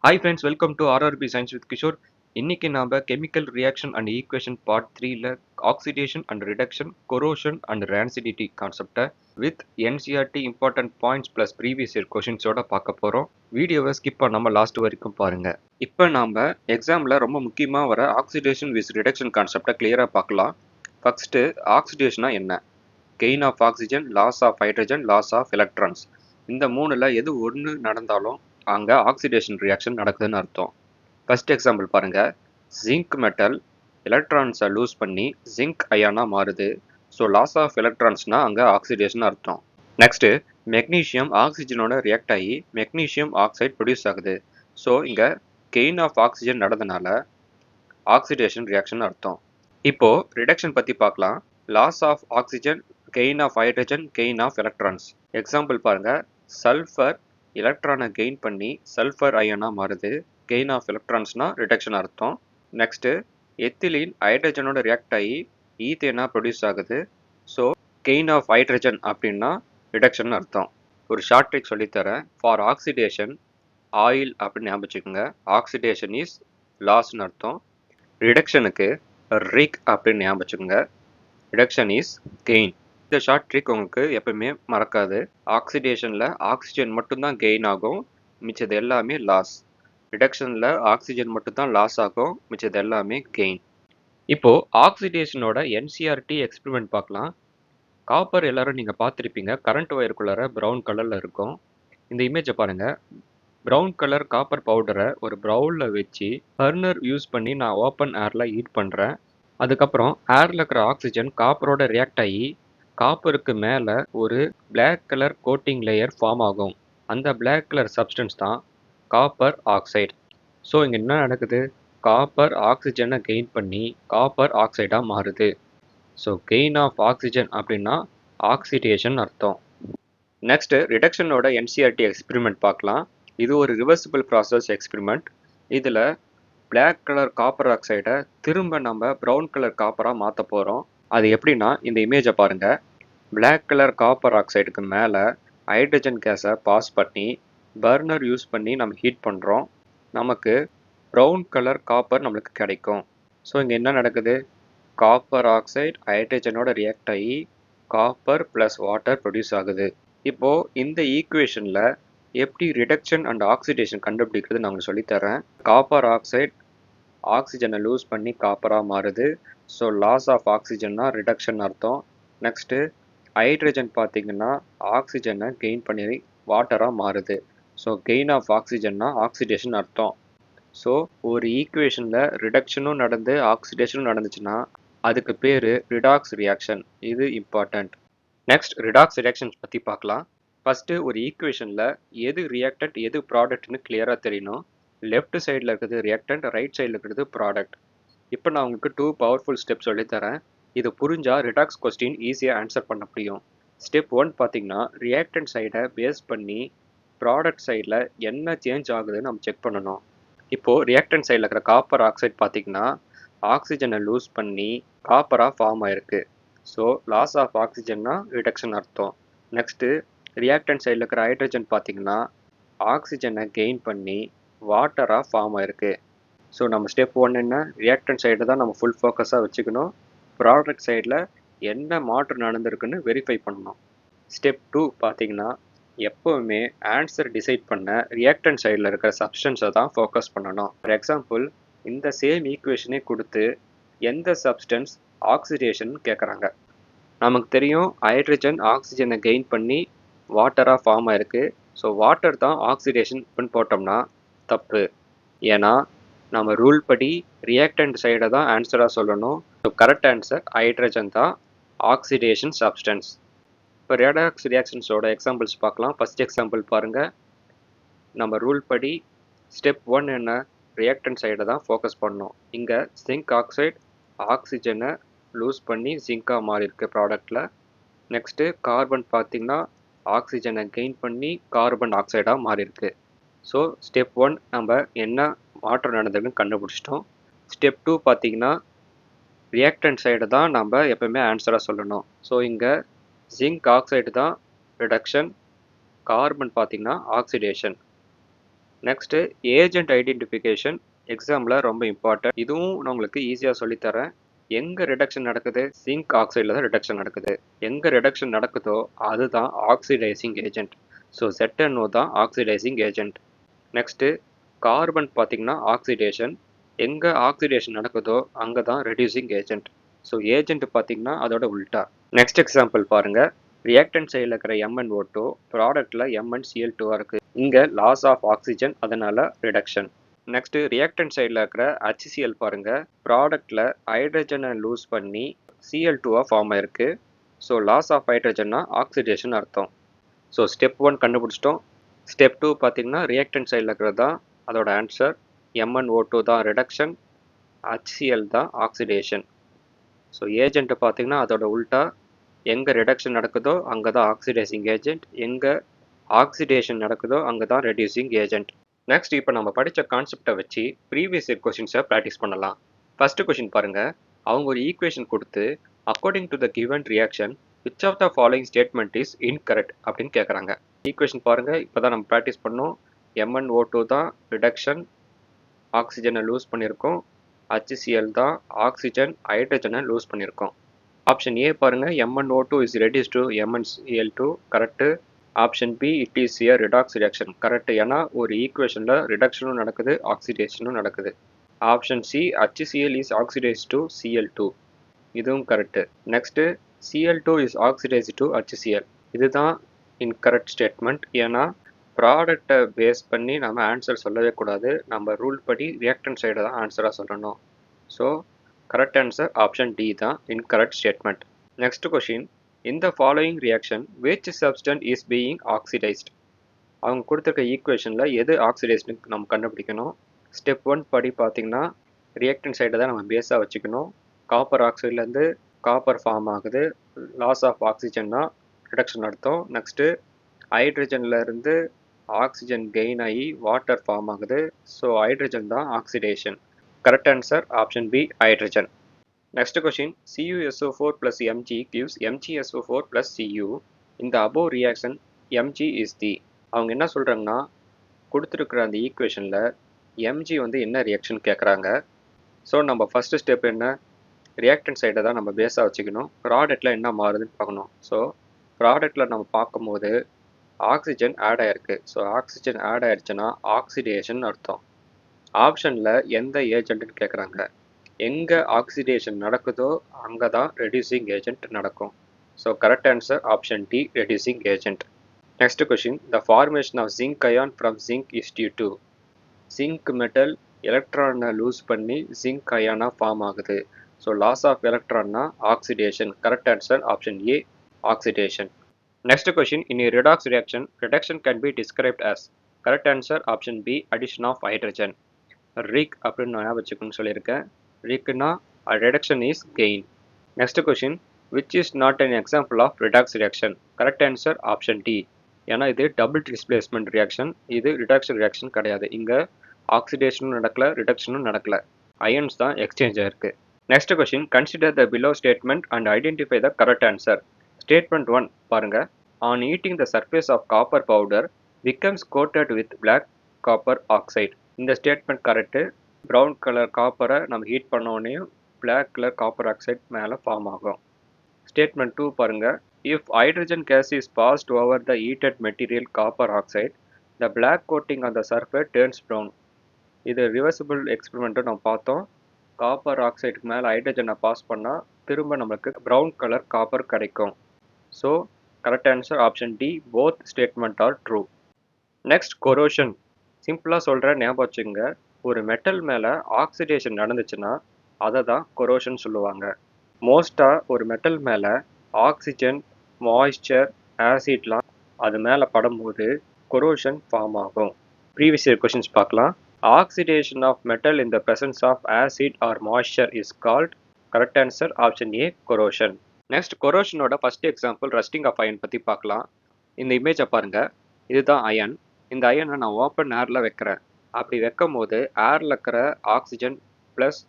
Hi friends, welcome to RRB Science with Kishore. இன்னைக்கு நாம chemical reaction and equation part 3ல oxidation and reduction, corrosion and rancidity கான்செப்டை with NCERT important points plus previous year கொஷின்ஸோட பார்க்க போறோம். வீடியோவை skip பண்ணாம லாஸ்ட் வரைக்கும் பாருங்க. இப்போ நாம எக்ஸாம்ல ரொம்ப முக்கியமா வர ஆக்சிடேஷன் வித் ரிடக்ஷன் கான்செப்டை கிளியரா பார்க்கலாம். ஃபர்ஸ்ட் ஆக்சிடேஷனா என்ன? Gain of oxygen, loss of hydrogen, loss of electrons. இந்த மூணுல எது ஒன்று நடந்தாலும் அங்க ஆக்சிடேஷன் ரியாக்ஷன் நடக்குதுன்னு அர்த்தம். ஃபர்ஸ்ட் எக்ஸாம்பிள் பாருங்க. ஜிங்க் மெட்டல் எலக்ட்ரான்ஸை லூஸ் பண்ணி ஜிங்க் அயானா மாறுது. ஸோ லாஸ் ஆஃப் எலக்ட்ரான்ஸ்னா அங்க ஆக்சிடேஷன் அர்த்தம். நெக்ஸ்ட் மெக்னீஷியம் ஆக்சிஜனோட ரியாக்ட் ஆகி மெக்னீஷியம் ஆக்சைடு ப்ரொடியூஸ் ஆகுது. ஸோ இங்க கெயின் ஆஃப் ஆக்சிஜன் நடந்தனால ஆக்சிடேஷன் ரியாக்ஷன் அர்த்தம். இப்போ ரிடக்ஷன் பத்தி பார்க்கலாம். Loss of oxygen, gain of hydrogen, gain of electrons. Example பாருங்க. சல்ஃபர் எலக்ட்ரானை கெயின் பண்ணி சல்ஃபர் அயனா மாறுது. கெயின் ஆஃப் எலக்ட்ரான்ஸ்னா ரிடக்ஷன் அர்த்தம். நெக்ஸ்ட் எத்திலீன் ஹைட்ரஜனோட ரியாக்ட் ஆகி ஈத்தேனா ப்ரொடியூஸ் ஆகுது. ஸோ கெயின் ஆஃப் ஹைட்ரஜன் அப்படின்னா ரிடக்ஷன் அர்த்தம். ஒரு ஷார்ட் ட்ரிக் சொல்லித்தரேன். ஃபார் ஆக்சிடேஷன் ஆயில் அப்படின்னு ஞாபகம் வச்சுக்கோங்க. ஆக்சிடேஷன் இஸ் லாஸ்ன்னு அர்த்தம். ரிடக்ஷனுக்கு ரிக் அப்படின்னு ஞாபகம் வச்சுக்கோங்க. Reduction is gain. இந்த ஷார்ட் ட்ரிக் உங்களுக்கு எப்பவுமே மறக்காது. ஆக்சிடேஷனில் ஆக்சிஜன் மட்டும்தான் கெயின் ஆகும், மிச்சது எல்லாமே லாஸ். ரிடக்ஷனில் ஆக்சிஜன் மட்டும்தான் லாஸ் ஆகும், மிச்சது எல்லாமே கெயின். இப்போ ஆக்சிடேஷனோட என்சிஆர்டி எக்ஸ்பெரிமெண்ட் பார்க்கலாம். காப்பர் எல்லாரும் நீங்கள் பார்த்துருப்பீங்க. கரண்ட் ஒயருக்குள்ளார ப்ரௌன் கலரில் இருக்கும். இந்த இமேஜை பாருங்கள். ப்ரௌன் கலர் காப்பர் பவுடரை ஒரு ப்ரௌனில் வச்சு பர்னர் யூஸ் பண்ணி நான் ஓப்பன் ஏரில் ஹீட் பண்ணுறேன். அதுக்கப்புறம் ஏரில் இருக்கிற ஆக்சிஜன் காப்பரோட ரியாக்ட் ஆகி காப்பருக்கு மேலே ஒரு black colour coating layer form ஆகும். அந்த பிளாக் கலர் சப்ஸ்டன்ஸ் தான் காப்பர் ஆக்சைடு. ஸோ இங்கே என்ன நடக்குது? காப்பர் ஆக்சிஜனை கெயின் பண்ணி காப்பர் ஆக்சைடாக மாறுது. ஸோ கெயின் ஆஃப் ஆக்சிஜன் அப்படின்னா ஆக்சிடேஷன் அர்த்தம். நெக்ஸ்ட் ரிடக்ஷனோட என்சிஆர்டி எக்ஸ்பெரிமெண்ட் பார்க்கலாம். இது ஒரு ரிவர்சிபிள் ப்ராசஸ் எக்ஸ்பெரிமெண்ட். இதில் பிளாக் கலர் காப்பர் ஆக்சைடை திரும்ப நம்ம ப்ரௌன் கலர் காப்பராக மாற்ற போகிறோம். அது எப்படின்னா இந்த இமேஜை பாருங்கள். பிளாக் கலர் காப்பர் ஆக்சைடுக்கு மேலே ஹைட்ரஜன் கேஸை பாஸ் பண்ணி பர்னர் யூஸ் பண்ணி நம்ம ஹீட் பண்ணுறோம். நமக்கு ப்ரௌன் கலர் காப்பர் நம்மளுக்கு கிடைக்கும். ஸோ இங்கே என்ன நடக்குது? காப்பர் ஆக்சைடு ஹைட்ரஜனோட ரியாக்ட் ஆகி காப்பர் ப்ளஸ் வாட்டர் ப்ரொடியூஸ் ஆகுது. இப்போது இந்த ஈக்குவேஷனில் எப்படி ரிடக்ஷன் அண்ட் ஆக்சிடேஷன் கண்டுபிடிக்கிறது நான் உங்களுக்கு சொல்லித்தரேன். காப்பர் ஆக்சைடு ஆக்சிஜனை லூஸ் பண்ணி காப்பராக மாறுது. ஸோ லாஸ் ஆஃப் ஆக்சிஜன்னா ரிடக்ஷன் அர்த்தம். நெக்ஸ்ட்டு ஹைட்ரஜன் பார்த்தீங்கன்னா ஆக்சிஜனை கெயின் பண்ணி வாட்டராக மாறுது. ஸோ கெயின் ஆஃப் ஆக்சிஜன்னா ஆக்சிடேஷன் அர்த்தம். ஸோ ஒரு ஈக்குவேஷனில் ரிடக்ஷனும் நடந்து ஆக்சிடேஷனும் நடந்துச்சுன்னா அதுக்கு பேர் ரிடாக்ஸ் ரியாக்ஷன். இது இம்பார்ட்டண்ட். நெக்ஸ்ட் ரிடாக்ஸ் ரியாக்ஷன்ஸ் பற்றி பார்க்கலாம். ஃபஸ்ட்டு ஒரு ஈக்குவேஷனில் எது ரியாக்டன்ட் எது ப்ராடக்ட்னு கிளியராக தெரியணும். லெஃப்ட் சைடில் இருக்கிறது ரியாக்டன்ட், ரைட் சைடில் இருக்கிறது ப்ராடக்ட். இப்போ நான் உங்களுக்கு 2 பவர்ஃபுல் ஸ்டெப் சொல்லித்தரேன். இது புரிஞ்சால் ரிடாக்ஸ் கொஸ்டின் ஈஸியாக ஆன்சர் பண்ண முடியும். ஸ்டெப் 1 பார்த்தீங்கன்னா ரியாக்டன்ட் சைடை பேஸ் பண்ணி ப்ராடக்ட் சைடில் என்ன சேஞ்ச் ஆகுதுன்னு நம்ம செக் பண்ணணும். இப்போது ரியாக்டன்ட் சைடில் இருக்கிற காப்பர் ஆக்சைடு பார்த்தீங்கன்னா ஆக்சிஜனை லூஸ் பண்ணி காப்பராக ஃபார்ம் ஆயிருக்கு. ஸோ லாஸ் ஆஃப் ஆக்சிஜன்னா ரிடக்ஷன் அர்த்தம். நெக்ஸ்ட்டு ரியாக்டன்ட் சைடில் இருக்கிற ஹைட்ரஜன் பார்த்தீங்கன்னா ஆக்சிஜனை கெயின் பண்ணி வாட்டராக ஃபார்ம் ஆயிருக்கு. ஸோ நம்ம ஸ்டெப் 1 என்ன? ரியாக்டன்ட் சைடு தான் நம்ம ஃபுல் ஃபோக்கஸாக வச்சுக்கணும். ப்ராடக்ட் சைடில் என்ன மாற்றம் நடந்திருக்குன்னு வெரிஃபை பண்ணணும். ஸ்டெப் 2 பார்த்தீங்கன்னா எப்போவுமே ஆன்சர் டிசைட் பண்ண ரியாக்டன்ட் சைடில் இருக்கிற சப்ஸ்டன்ஸை தான் ஃபோக்கஸ் பண்ணணும். ஃபார் எக்ஸாம்பிள் இந்த சேம் ஈக்குவேஷனே கொடுத்து எந்த சப்ஸ்டன்ஸ் ஆக்சிடேஷன் கேட்குறாங்க. நமக்கு தெரியும் ஹைட்ரஜன் ஆக்சிஜனை கெயின் பண்ணி வாட்டராக ஃபார்ம் ஆயிருக்கு. ஸோ வாட்டர் தான் ஆக்சிடேஷன் போட்டோம்னா தப்பு. ஏன்னா நம்ம ரூல் படி ரியாக்டன்ட் சைடை தான் ஆன்சராக சொல்லணும். ஸோ கரெக்ட் ஆன்சர் ஹைட்ரஜன் தான் ஆக்சிடேஷன் சப்ஸ்டன்ஸ். இப்போ ரிடாக்ஸ் ரியாக்ஷன்ஸோட எக்ஸாம்பிள்ஸ் பார்க்கலாம். ஃபர்ஸ்ட் எக்ஸாம்பிள் பாருங்கள். நம்ம ரூல் படி ஸ்டெப் 1 என்ன? ரியாக்டன்ட் சைடை தான் ஃபோக்கஸ் பண்ணணும். இங்கே ஜிங்க் ஆக்சைடு ஆக்சிஜனை லூஸ் பண்ணி ஜிங்காக மாறி இருக்கு ப்ராடக்டில். நெக்ஸ்ட்டு கார்பன் பார்த்திங்கன்னா ஆக்சிஜனை கெயின் பண்ணி கார்பன் ஆக்சைடாக மாறி இருக்கு. ஸோ ஸ்டெப் 1 நம்ம என்ன மாற்றம் நடந்ததுன்னு கண்டுபிடிச்சிட்டோம். ஸ்டெப் 2 பார்த்தீங்கன்னா ரியாக்டன்ட் சைடு தான் நம்ம எப்பவுமே ஆன்சராக சொல்லணும். ஸோ இங்கே ஜிங்க் ஆக்சைடு தான் ரிடக்ஷன், கார்பன் பார்த்தீங்கன்னா ஆக்சிடேஷன். நெக்ஸ்ட்டு ஏஜென்ட் ஐடென்டிஃபிகேஷன் எக்ஸாமில் ரொம்ப இம்பார்ட்டன்ட். இதுவும் நான் உங்களுக்கு ஈஸியாக சொல்லித்தரேன். எங்கே ரிடக்ஷன் நடக்குது? ஜிங்க் ஆக்சைடில் தான் ரிடக்ஷன் நடக்குது. எங்கே ரிடக்ஷன் நடக்குதோ அதுதான் ஆக்சிடைசிங் ஏஜென்ட். ஸோ ZNO தான் ஆக்சிடைசிங் ஏஜென்ட். நெக்ஸ்ட்டு கார்பன் பார்த்தீங்கன்னா ஆக்சிடேஷன். எங்கே ஆக்சிடேஷன் நடக்குதோ அங்கே தான் ரெடியூசிங் ஏஜென்ட். ஸோ ஏஜென்ட் பார்த்தீங்கன்னா அதோட உல்டா. நெக்ஸ்ட் எக்ஸாம்பிள் பாருங்க. ரியாக்டன்ட் சைடில் இருக்கிற MnO2 ப்ராடக்ட்ல MnCl2 இருக்குது. இங்கே லாஸ் ஆஃப் ஆக்சிஜன், அதனால ரிடக்ஷன். நெக்ஸ்ட் ரியாக்டன்ட் சைடில் இருக்கிற HCl பாருங்க. ப்ராடக்ட்ல ஹைட்ரஜனை லூஸ் பண்ணி Cl2 ஃபார்ம் ஆயிருக்கு. ஸோ லாஸ் ஆஃப் ஹைட்ரஜன்னா ஆக்சிடேஷன் அர்த்தம். ஸோ ஸ்டெப் 1 கண்டுபிடிச்சிட்டோம். ஸ்டெப் 2 பார்த்தீங்கன்னா ரியாக்டன்ட் சைடில் இருக்கிறது தான் அதோட ஆன்சர். MnO2 தான் ரிடக்ஷன், HCl தான் ஆக்சிடேஷன். ஸோ ஏஜென்ட் பார்த்தீங்கன்னா அதோட உல்டா. எங்கே ரிடக்ஷன் நடக்குதோ அங்கே தான் ஆக்சிடைசிங் ஏஜென்ட், எங்கே ஆக்சிடேஷன் நடக்குதோ அங்கே தான் ரெடியூசிங் ஏஜென்ட். நெக்ஸ்ட் இப்போ நம்ம படித்த கான்செப்டை வச்சு ப்ரீவியஸ் இயர் கொஷின்ஸை ப்ராக்டிஸ் பண்ணலாம். ஃபர்ஸ்ட் கொஷின் பாருங்க. அவங்க ஒரு ஈக்குவேஷன் கொடுத்து according to the given reaction which of the following statement is incorrect அப்படின்னு கேட்குறாங்க. ஈக்குவேஷன் பாருங்க. இப்போ தான் நம்ம ப்ராக்டிஸ் பண்ணோம். MnO2 தான் ரிடக்ஷன், ஆக்சிஜனை லூஸ் பண்ணியிருக்கோம். HCl தான் ஆக்சிஜன், ஹைட்ரஜனை லூஸ் பண்ணியிருக்கோம். ஆப்ஷன் ஏ பாருங்க. MnO2 is reduced to MnCl2 correct. Option be it is a redox reaction correct. ஏன்னா ஒரு ஈக்குவேஷனில் ரிடக்ஷனும் நடக்குது, ஆக்சிடேஷனும் நடக்குது. Option C HCl is oxidized to Cl2, இதுவும் correct. Next Cl2 is oxidized to HCl, இதுதான் incorrect statement. ஏன்னா ப்ராடக்டை பேஸ் பண்ணி நம்ம ஆன்சர் சொல்லவே கூடாது. நம்ம ரூல் படி ரியாக்டன்ட் சைடை தான் ஆன்சராக சொல்லணும். So correct answer option D தான் incorrect statement. Next question. In the following reaction, which substance is being oxidized? அவங்க கொடுத்துருக்க ஈக்குவேஷனில் எது ஆக்சிடைஸ்டு நம்ம கண்டுபிடிக்கணும். ஸ்டெப் 1 படி பார்த்தீங்கன்னா ரியாக்டன்ட் சைடை தான் நம்ம பேஸாக வச்சுக்கணும். காப்பர் ஆக்சைட்லேருந்து காப்பர் ஃபார்ம் ஆகுது. லாஸ் ஆஃப் ஆக்சிஜன்னா ரிடக்ஷன் அர்த்தம். நெக்ஸ்ட்டு ஹைட்ரஜன்லேருந்து ஆக்சிஜன் கெயின் ஆகி வாட்டர் ஃபார்ம் ஆகுது. ஸோ ஹைட்ரஜன் தான் ஆக்சிடேஷன். Correct answer option B hydrogen. Next question. CuSO4 plus Mg gives MgSO4 plus Cu. In the above reaction, Mg is the. அவங்க என்ன சொல்கிறாங்கன்னா கொடுத்துருக்குற அந்த ஈக்குவேஷனில் Mg வந்து என்ன ரியாக்ஷன் கேட்குறாங்க. ஸோ நம்ம ஃபஸ்ட்டு ஸ்டெப் என்ன, ரியாக்டன்ட் சைடை தான் நம்ம பேஸாக வச்சுக்கணும். ப்ராடக்டில் என்ன மாறுதுன்னு பார்க்கணும். ஸோ ப்ராடக்டில் நம்ம பார்க்கும்போது ஆக்சிஜன் ஆட் ஆகிருக்கு. ஸோ ஆக்சிஜன் ஆட் ஆயிடுச்சுன்னா ஆக்சிடேஷன் அர்த்தம். ஆப்ஷனில் எந்த ஏஜென்ட்னு கேட்குறாங்க. எங்கே ஆக்சிடேஷன் நடக்குதோ அங்கே தான் ரெடியூசிங் ஏஜென்ட் நடக்கும். So correct answer option D reducing agent. Next question. The formation of zinc ion from zinc is due to. Zinc metal எலக்ட்ரானை லூஸ் பண்ணி ஜிங்க் அயானாக ஃபார்ம் ஆகுது. ஸோ லாஸ் ஆஃப் எலக்ட்ரான்னா oxidation. Correct answer option A oxidation. Next question. In a redox reaction reduction can be described as. Correct answer option B addition of hydrogen. ரிக் அப்படின்னு நான் வச்சுக்கணும்னு சொல்லியிருக்கேன். Rigna reduction is gain. Next question. Which is not an example of redox reaction? Correct answer option D. ஏன்னா இது double displacement reaction, இது reduction reaction கிடையாது. இங்கே ஆக்சிடேஷனும் நடக்கல, ரிடக்ஷனும் நடக்கல, அயன்ஸ் தான் எக்ஸ்சேஞ்ச் ஆயிருக்கு. Next question. Consider the below statement and identify the correct answer. Statement 1 பாருங்க. On heating the surface of copper powder becomes coated with black copper oxide. இந்த statement correct. Brown colour காப்பரை நம்ம heat பண்ணோடனே black colour copper oxide மேலே form ஆகும். Statement 2 பாருங்கள். If hydrogen gas is passed over the heated material copper oxide, the black coating on the surface turns brown. இது reversible எக்ஸ்பெரிமெண்ட்டை நம்ம பார்த்தோம். Copper ஆக்சைடுக்கு மேலே ஹைட்ரஜனை பாஸ் பண்ணால் திரும்ப நம்மளுக்கு ப்ரௌன் கலர் காப்பர் கிடைக்கும். So correct answer option D both statement are true. Next corrosion. சிம்பிளாக சொல்கிற ஞாபகம் வச்சுங்க. ஒரு மெட்டல் மேலே ஆக்சிடேஷன் நடந்துச்சுன்னா அதை தான் கொரோஷன் சொல்லுவாங்க. மோஸ்ட்டாக ஒரு மெட்டல் மேலே ஆக்சிஜன், மாய்ஸ்சர், ஆசிட்லாம் அது மேலே படும்போது கொரோஷன் ஃபார்ம் ஆகும். ப்ரீவியஸ் இயர் கொஷின்ஸ் பார்க்கலாம். Oxidation of metal in the presence of acid or moisture is called. Correct answer option A corrosion. Next கொரோஷனோட first example rusting of iron பற்றி பார்க்கலாம். இந்த இமேஜை பாருங்கள். இதுதான் அயன். இந்த அயனை நான் ஓப்பன் ஏரில் வைக்கிறேன். அப்படி வைக்கும் போது ஏரில் இருக்கிற ஆக்சிஜன் ப்ளஸ்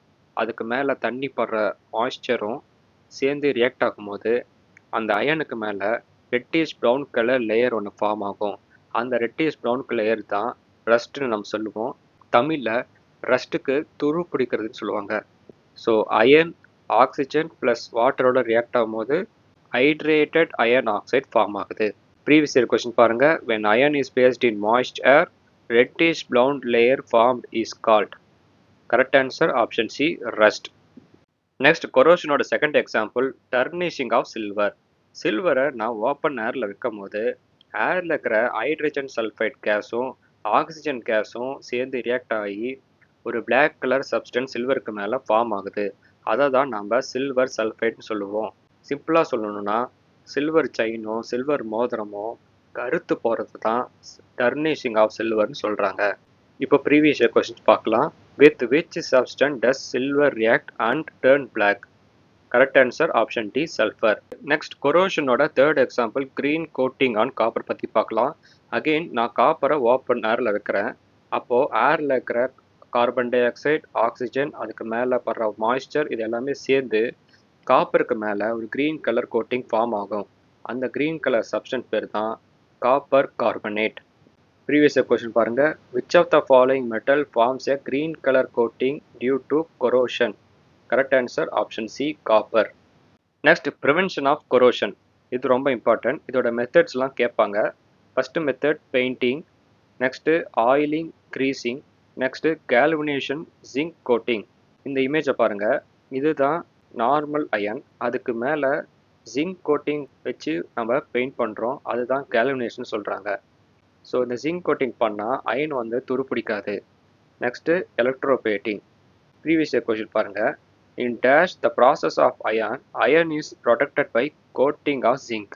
அதுக்கு மேலே தண்ணி படுற மாய்ஸ்சரும் சேர்ந்து ரியாக்ட் ஆகும்போது அந்த அயனுக்கு மேலே ரெட்டிஷ் ப்ரௌன் கலர் லேயர் ஒன்று ஃபார்ம் ஆகும். அந்த ரெட்டிஷ் ப்ரௌன் லேயர் தான் ரஸ்ட்னு நம்ம சொல்லுவோம். தமிழ்ல ரஸ்ட்டுக்கு துரு பிடிக்கிறதுன்னு சொல்லுவாங்க. ஸோ அயன், ஆக்ஸிஜன் ப்ளஸ் வாட்டரோட ரியாக்ட் ஆகும்போது ஹைட்ரேட்டட் அயன் ஆக்சைடு ஃபார்ம் ஆகுது. ப்ரீவியஸ் இயர் கொஸ்டின் பாருங்க. when iron is placed in moist air, reddish brown layer formed is called. Correct answer option C, rust. Next கொரோஷனோட second example tarnishing of silver. சில்வரை நான் open ஏரில் வைக்கும் போது ஏரில் இருக்கிற ஹைட்ரஜன் சல்ஃபைட் கேஸும் ஆக்சிஜன் கேஸும் சேர்ந்து ரியாக்ட் ஆகி ஒரு பிளாக் கலர் சப்ஸ்டன்ஸ் சில்வருக்கு மேலே ஃபார்ம் ஆகுது. அதை தான் நம்ம சில்வர் சல்ஃபைட்னு சொல்லுவோம். சிம்பிளாக சொல்லணும்னா சில்வர் செயினோ சில்வர் மோதிரமோ கருத்து போகிறது தான் டர்னிஷிங் ஆஃப் சில்வர்னு சொல்கிறாங்க. இப்போ ப்ரீவியஸ் இயர் கொஸ்டின்ஸ் பார்க்கலாம். With which substance does silver react and turn black? Correct answer option D, sulfur. Next, corrosionோட third example green coating on copper பற்றி பார்க்கலாம். Again, நான் காப்பரை ஓப்பன் ஏரில் வைக்கிறேன். அப்போது ஏரில் இருக்கிற கார்பன் டை ஆக்சைடு, ஆக்சிஜன், அதுக்கு மேலே படுற மாய்ஸ்சர் இது எல்லாமே சேர்ந்து காப்பருக்கு மேலே ஒரு க்ரீன் கலர் கோட்டிங் ஃபார்ம் ஆகும். அந்த க்ரீன் கலர் சப்ஸ்டன்ஸ் பேர் தான் காப்பர் கார்பனேட். Previous question பாருங்க. Which of the following metal forms a green color coating due to corrosion? Correct answer option C, copper. Next, prevention of corrosion. இது ரொம்ப important. இதோட மெத்தட்ஸ்லாம் கேட்பாங்க. First method painting, next oiling, greasing, next galvanization, zinc coating. இந்த இமேஜை பாருங்க. இதுதான் normal iron. அதுக்கு மேலே ஜிங்க் கோட்டிங் வச்சு நம்ம பெயிண்ட் பண்ணுறோம். அதுதான் galvanization சொல்கிறாங்க. ஸோ இந்த ஜிங்க் கோட்டிங் பண்ணால் அயன் வந்து துருப்பிடிக்காது. Next electroplating. Previous year question பாருங்கள். In dash the process of iron is protected by coating of zinc.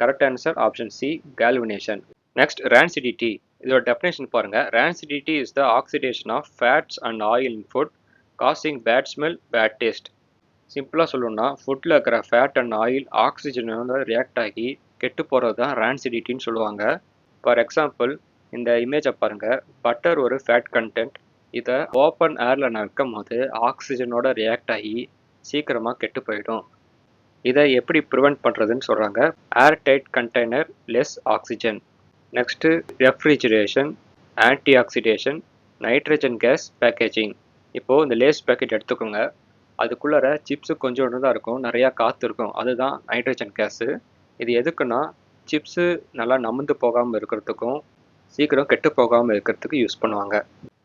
Correct answer option C, galvanization. Next rancidity. இதோட டெஃபினேஷன் பாருங்கள். rancidity is the oxidation of fats and oil in food causing bad smell, bad taste. சிம்பிளாக சொல்லணும்னா ஃபுட்டில் இருக்கிற fat and oil ஆக்சிஜனோட react ஆகி கெட்டு போகிறது தான் rancidityன்னு சொல்லுவாங்க. ஃபார் எக்ஸாம்பிள் இந்த இமேஜை பாருங்கள். பட்டர் ஒரு ஃபேட் கண்டென்ட். இதை ஓப்பன் ஏரில் நான் வைக்கும் போது ஆக்சிஜனோட ரியாக்ட் ஆகி சீக்கிரமாக கெட்டு போயிடும். இதை எப்படி ப்ரிவெண்ட் பண்ணுறதுன்னு சொல்கிறாங்க. Air tight container, less oxygen. Next refrigeration, anti oxidation, nitrogen gas packaging. இப்போது இந்த லேஸ் பேக்கெட் எடுத்துக்கோங்க. அதுக்குள்ளார சிப்ஸு கொஞ்சோண்டு தான் இருக்கும், நிறையா காற்று இருக்கும். அதுதான் நைட்ரஜன் கேஸு. இது எதுக்குன்னா சிப்ஸு நல்லா நமுந்து போகாமல் இருக்கிறதுக்கும் சீக்கிரம் கெட்டு போகாமல் இருக்கிறதுக்கு யூஸ் பண்ணுவாங்க.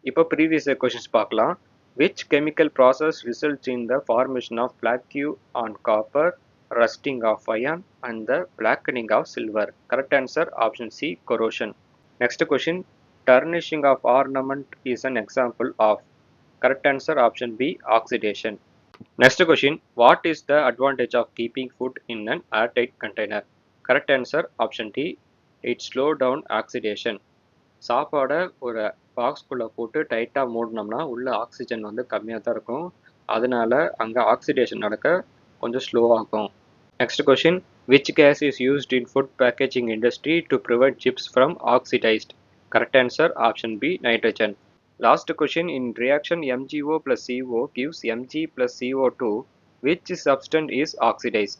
இப்போ ப்ரீவியஸ் கொஷின்ஸ் பார்க்கலாம். Which chemical process results in the formation of plaque on copper, rusting of iron and the blackening of silver? Correct answer option C, corrosion. Next question, tarnishing of ornament is an example of. Correct answer option B, oxidation. Next question, what is the advantage of keeping food in an airtight container? Correct answer option D, it slow down oxidation. சாப்பாடை ஒரு பாக்ஸ்குள்ளே போட்டு டைட்டாக மூடினோம்னா உள்ள oxygen வந்து கம்மியாக தான் இருக்கும். அதனால அங்கே ஆக்சிடேஷன் நடக்க கொஞ்சம் ஸ்லோவாகும். Next question, which gas is used in food packaging industry to prevent chips from oxidised? Correct answer option B, nitrogen. Last question, in reaction MgO plus CO gives Mg plus CO2, which substance is oxidized?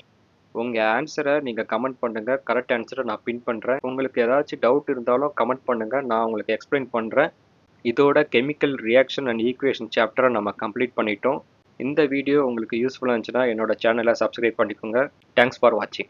உங்கள் ஆன்சரை நீங்கள் comment பண்ணுங்கள். Correct ஆன்சரை நான் பின் பண்ணுறேன். உங்களுக்கு ஏதாச்சும் doubt இருந்தாலும் கமெண்ட் பண்ணுங்கள், நான் உங்களுக்கு எக்ஸ்பிளைன் பண்ணுறேன். இதோட கெமிக்கல் ரியாக்ஷன் அண்ட் ஈக்குவேஷன் சாப்டரை நம்ம கம்ப்ளீட் பண்ணிட்டோம். இந்த வீடியோ உங்களுக்கு யூஸ்ஃபுல்லாக இருந்துச்சுன்னா என்னோட சேனலை சப்ஸ்கிரைப் பண்ணிக்கோங்க. தேங்க்ஸ் ஃபார் வாட்சிங்.